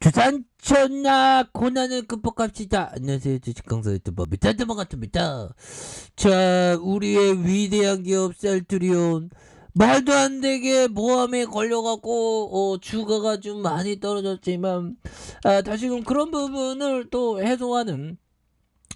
주산천하 고난을 극복합시다. 안녕하세요. 주식강사 유튜버 미타드만 같습니다. 자, 우리의 위대한 기업 셀트리온 말도 안 되게 모함에 걸려갖고 주가가 좀 많이 떨어졌지만 다시금 그런 부분을 또 해소하는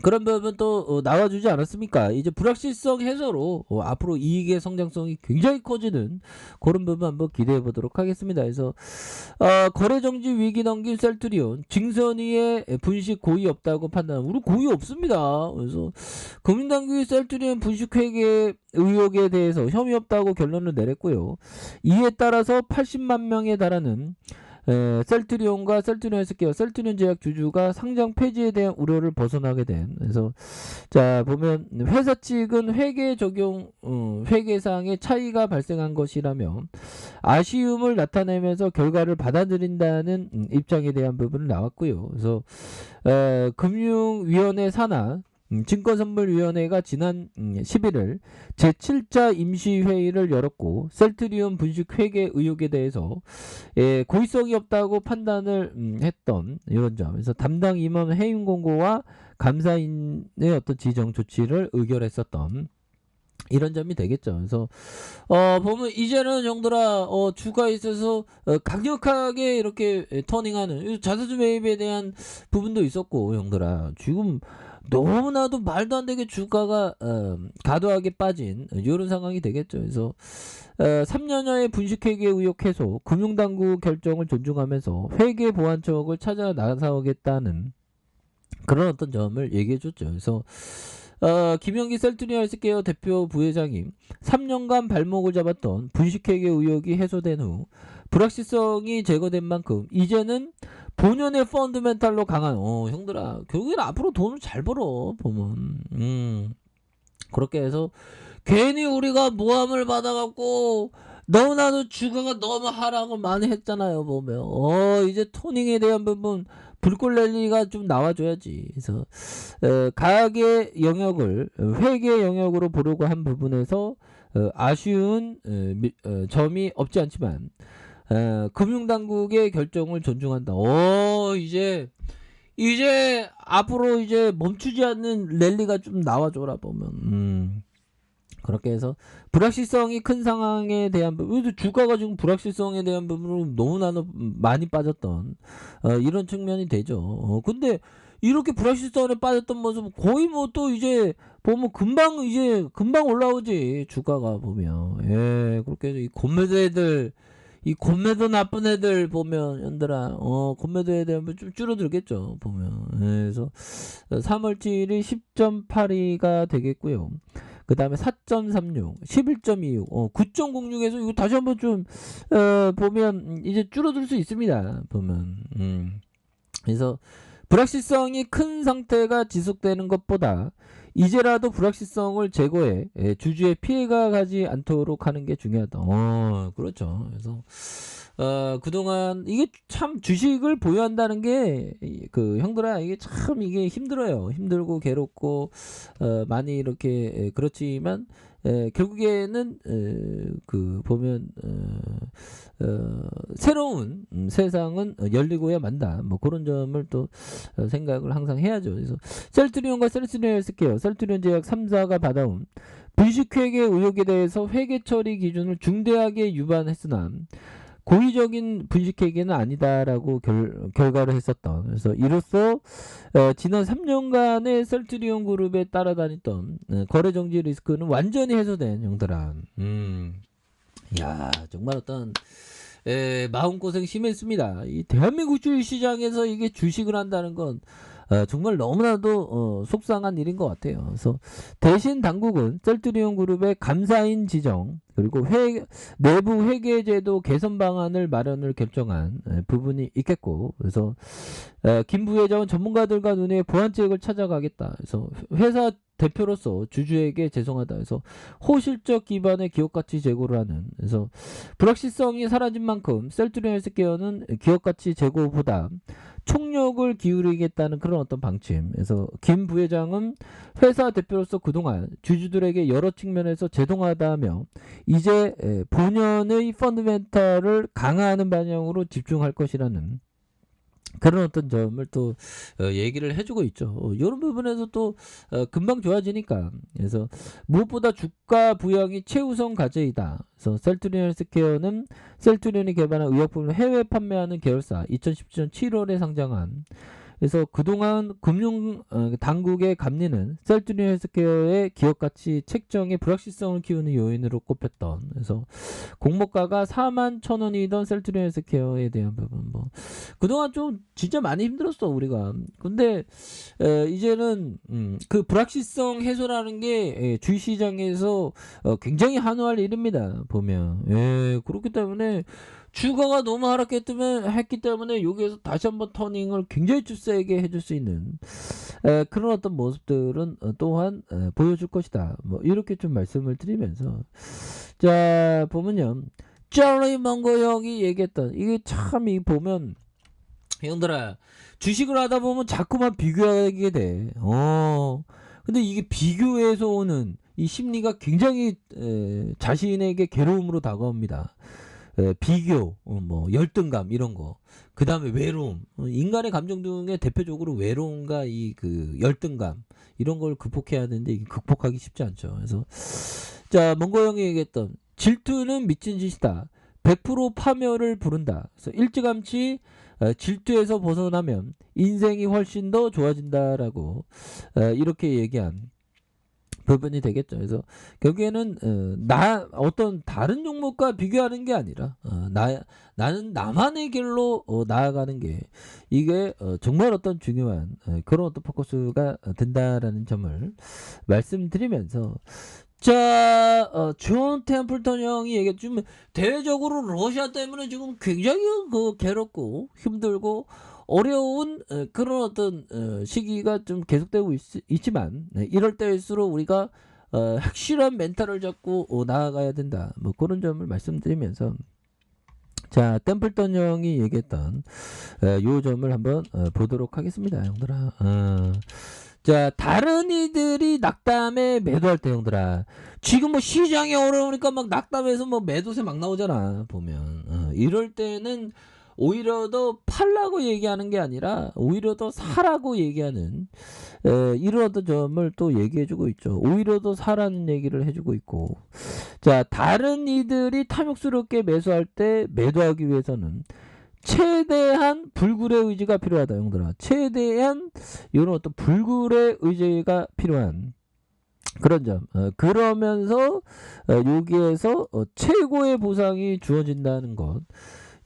그런 부분 또 나와주지 않았습니까? 이제 불확실성 해소로 앞으로 이익의 성장성이 굉장히 커지는 그런 부분 한번 기대해 보도록 하겠습니다. 그래서 거래 정지 위기 넘긴 셀트리온 증선위의 분식 고의 없다고 판단. 우리 고의 없습니다. 그래서 금융당국이 셀트리온 분식 회계 의혹에 대해서 혐의 없다고 결론을 내렸고요. 이에 따라서 80만 명에 달하는 셀트리온과 셀트리온 헬스케어, 셀트리온 제약 주주가 상장 폐지에 대한 우려를 벗어나게 된. 그래서 자 보면 회사 측은 회계 적용 회계상의 차이가 발생한 것이라며 아쉬움을 나타내면서 결과를 받아들인다는 입장에 대한 부분은 나왔고요. 그래서 금융위원회 산하 증권선물위원회가 지난 11일 제7차 임시회의를 열었고 셀트리온 분식 회계 의혹에 대해서 고의성이 없다고 판단을 했던 이런 점. 그래서 담당 임원 해임 공고와 감사인의 어떤 지정 조치를 의결했었던 이런 점이 되겠죠. 그래서 보면 이제는 형들아 주가에 있어서 강력하게 이렇게 터닝하는 자사주 매입에 대한 부분도 있었고 형들아 지금 너무나도 말도 안 되게 주가가 과도하게 빠진 이런 상황이 되겠죠. 그래서 3년여의 분식회계 의혹 해소, 금융당국 결정을 존중하면서 회계보안청을 찾아 나서겠다는 그런 어떤 점을 얘기해줬죠. 그래서 김영기 셀트리온 헬스케어 대표 부회장이 3년간 발목을 잡았던 분식회계 의혹이 해소된 후 불확실성이 제거된 만큼 이제는 본연의 펀드멘탈로 강한 형들아 결국에는 앞으로 돈을 잘 벌어 보면 그렇게 해서 괜히 우리가 모함을 받아갖고 너무나도 주가가 너무 하락을 많이 했잖아요 보면 이제 토닝에 대한 부분 불꽃 랠리가 좀 나와줘야지. 그래서 가계 영역을 회계 영역으로 보려고 한 부분에서 아쉬운 점이 없지 않지만 금융당국의 결정을 존중한다. 이제 앞으로 이제 멈추지 않는 랠리가 좀 나와줘라 보면 그렇게 해서 불확실성이 큰 상황에 대한 부분, 주가가 지금 불확실성에 대한 부분으로 너무나도 많이 빠졌던 이런 측면이 되죠. 근데 이렇게 불확실성에 빠졌던 모습 거의 뭐 또 이제 보면 금방 올라오지 주가가 보면. 예, 그렇게 해서 이 곤매도 나쁜 애들 보면 연들아 곤매도에 대한 좀 줄어들겠죠 보면. 예, 그래서 3월 7일 10.82가 되겠고요. 그 다음에 4.36, 11.26, 9.06에서 이거 다시 한번 좀 보면 이제 줄어들 수 있습니다 보면. 그래서 불확실성이 큰 상태가 지속되는 것보다 이제라도 불확실성을 제거해 주주의 피해가 가지 않도록 하는 게 중요하다. 그렇죠. 그래서 그동안 이게 참 주식을 보유한다는 게 그 형들아 이게 참 이게 힘들어요. 힘들고 괴롭고 많이 이렇게 그렇지만 결국에는 그 보면 새로운 세상은 열리고야 만다. 뭐 그런 점을 또 생각을 항상 해야죠. 그래서 셀트리온과 셀트리온 헬스케어, 셀트리온 제약 3사가 받아온 분식회계 의혹에 대해서 회계 처리 기준을 중대하게 위반했으나 고의적인 분식회계는 아니다라고 결과를 했었던. 그래서 이로써 지난 3년간의 셀트리온 그룹에 따라다녔던 거래 정지 리스크는 완전히 해소된 형들아. 야 정말 어떤 마음고생 심했습니다. 이 대한민국 주식시장에서 이게 주식을 한다는 건 정말 너무나도 속상한 일인 것 같아요. 그래서 대신 당국은 셀트리온 그룹의 감사인 지정 그리고 내부 회계제도 개선 방안을 마련을 결정한 부분이 있겠고, 그래서 김 부회장은 전문가들과 논의해 보완책을 찾아가겠다. 그래서 회사 대표로서 주주에게 죄송하다 해서 호실적 기반의 기업가치 제고를 하는. 그래서 불확실성이 사라진 만큼 셀트리온 헬스케어는 기업가치 제고보다 총력을 기울이겠다는 그런 어떤 방침. 그래서 김 부회장은 회사 대표로서 그동안 주주들에게 여러 측면에서 제동하다며 이제 본연의 펀드멘탈을 강화하는 방향으로 집중할 것이라는 그런 어떤 점을 또 얘기를 해주고 있죠. 이런 부분에서 또 금방 좋아지니까. 그래서 무엇보다 주가 부양이 최우선 과제이다. 그래서 셀트리온 헬스케어는 셀트리온이 개발한 의약품을 해외 판매하는 계열사 2017년 7월에 상장한. 그래서 그동안 금융 당국의 감리는 셀트리온 헬스케어의 기업 가치 책정의 불확실성을 키우는 요인으로 꼽혔던. 그래서 공모가가 4만 1,000원이던 셀트리온 헬스케어에 대한 부분 뭐 그동안 좀 진짜 많이 힘들었어 우리가. 근데 이제는 그 불확실성 해소라는 게 주식시장에서 굉장히 한우할 일입니다 보면. 그렇기 때문에 주가가 너무 했기 때문에 여기에서 다시 한번 터닝을 굉장히 좀 세게 해줄 수 있는 그런 어떤 모습들은 또한 보여줄 것이다. 뭐 이렇게 좀 말씀을 드리면서 자 보면요. 짤리 먼거 형이 얘기했던 이게 참 이 보면 형들아 주식을 하다 보면 자꾸만 비교하게 돼. 근데 이게 비교해서 오는 이 심리가 굉장히 자신에게 괴로움으로 다가옵니다. 비교, 뭐 열등감 이런 거. 그 다음에 외로움. 인간의 감정 중에 대표적으로 외로움과 이 그 열등감 이런 걸 극복해야 되는데 이게 극복하기 쉽지 않죠. 그래서 자 먼거 형이 얘기했던 질투는 미친 짓이다. 100% 파멸을 부른다. 그래서 일찌감치 질투에서 벗어나면 인생이 훨씬 더 좋아진다라고 이렇게 얘기한 부분이 되겠죠. 그래서 결국에는 어떤 다른 종목과 비교하는 게 아니라 나는 나만의 길로 나아가는 게 이게 정말 어떤 중요한 그런 어떤 포커스가 된다라는 점을 말씀드리면서 자, 존 템플턴 형이 얘기했지만 대외적으로 러시아 때문에 지금 굉장히 괴롭고 힘들고 어려운 그런 어떤 시기가 좀 계속되고 있지만 이럴 때일수록 우리가 확실한 멘탈을 잡고 나아가야 된다. 뭐 그런 점을 말씀드리면서 자 템플턴 형이 얘기했던 요 점을 한번 보도록 하겠습니다, 형들아. 자 다른 이들이 낙담에 매도할 때 형들아 지금 뭐 시장이 어려우니까 막 낙담해서 뭐 매도세 막 나오잖아 보면. 이럴 때는 오히려 더 팔라고 얘기하는 게 아니라 오히려 더 사라고 얘기하는 이런 어떤 점을 또 얘기해주고 있죠. 오히려 더 사라는 얘기를 해주고 있고 자 다른 이들이 탐욕스럽게 매수할 때 매도하기 위해서는 최대한 불굴의 의지가 필요하다 형들아. 최대한 이런 어떤 불굴의 의지가 필요한 그런 점. 그러면서 여기에서 최고의 보상이 주어진다는 것.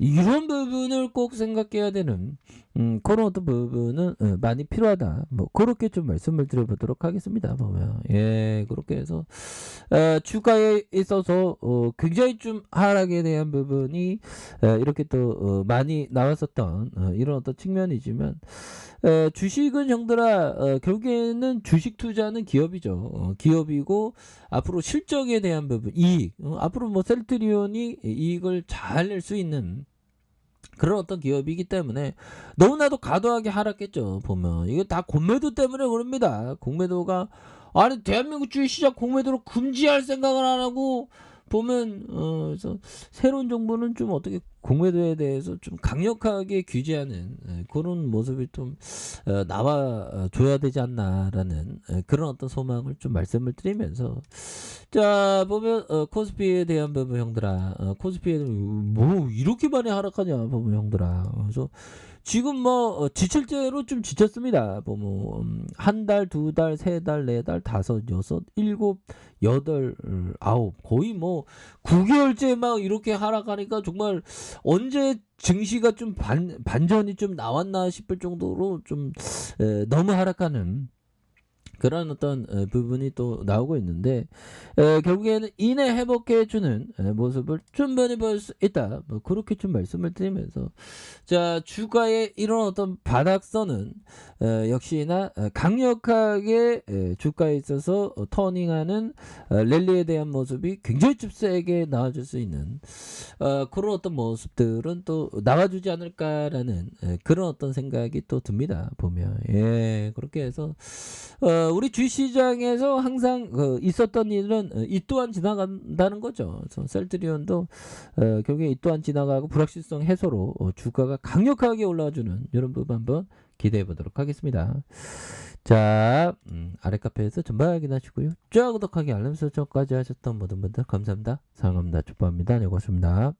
이런 부분을 꼭 생각해야 되는 그런 어떤 부분은 많이 필요하다. 뭐 그렇게 좀 말씀을 드려보도록 하겠습니다. 보면 그렇게 해서 주가에 있어서 굉장히 좀 하락에 대한 부분이 이렇게 또 많이 나왔었던 이런 어떤 측면이지만 주식은 형들아 결국에는 주식 투자는 기업이죠. 기업이고 앞으로 실적에 대한 부분 이익 앞으로 뭐 셀트리온이 이익을 잘 낼 수 있는 그런 어떤 기업이기 때문에 너무나도 과도하게 하락했죠. 보면 이게 다 공매도 때문에 그럽니다. 공매도가 아니 대한민국 주식시장 공매도를 금지할 생각을 안 하고 보면 그래서 새로운 정부는 좀 어떻게 공매도에 대해서 좀 강력하게 규제하는 그런 모습이 좀 나와 줘야 되지 않나라는 그런 어떤 소망을 좀 말씀을 드리면서 자 보면 코스피에 대한 부분 형들아 코스피에는 뭐 이렇게 많이 하락하냐 보면 형들아. 그래서 지금 뭐 지칠 대로 좀 지쳤습니다. 보면 한 달, 두 달, 세 달, 네 달, 다섯, 여섯, 일곱, 여덟, 아홉 거의 뭐 9개월째 막 이렇게 하락하니까 정말 언제 증시가 좀 반전이 좀 나왔나 싶을 정도로 좀 너무 하락하는 그런 어떤 부분이 또 나오고 있는데 결국에는 이내 회복해주는 모습을 충분히 볼 수 있다. 뭐 그렇게 좀 말씀을 드리면서 자 주가의 이런 어떤 바닥선은 역시나 강력하게 주가에 있어서 터닝하는 랠리에 대한 모습이 굉장히 좀 세게 나와줄 수 있는 그런 어떤 모습들은 또 나와주지 않을까라는 그런 어떤 생각이 또 듭니다. 보면 그렇게 해서 우리 주시장에서 항상 있었던 일은 이 또한 지나간다는 거죠. 그래서 셀트리온도 결국에 이 또한 지나가고 불확실성 해소로 주가가 강력하게 올라와주는 이런 부분 한번 기대해 보도록 하겠습니다. 자, 아래 카페에서 전방 확인하시고요. 좋아요, 구독하기, 알람 설정까지 하셨던 모든 분들 감사합니다. 사랑합니다. 축복합니다. 네, 고맙습니다.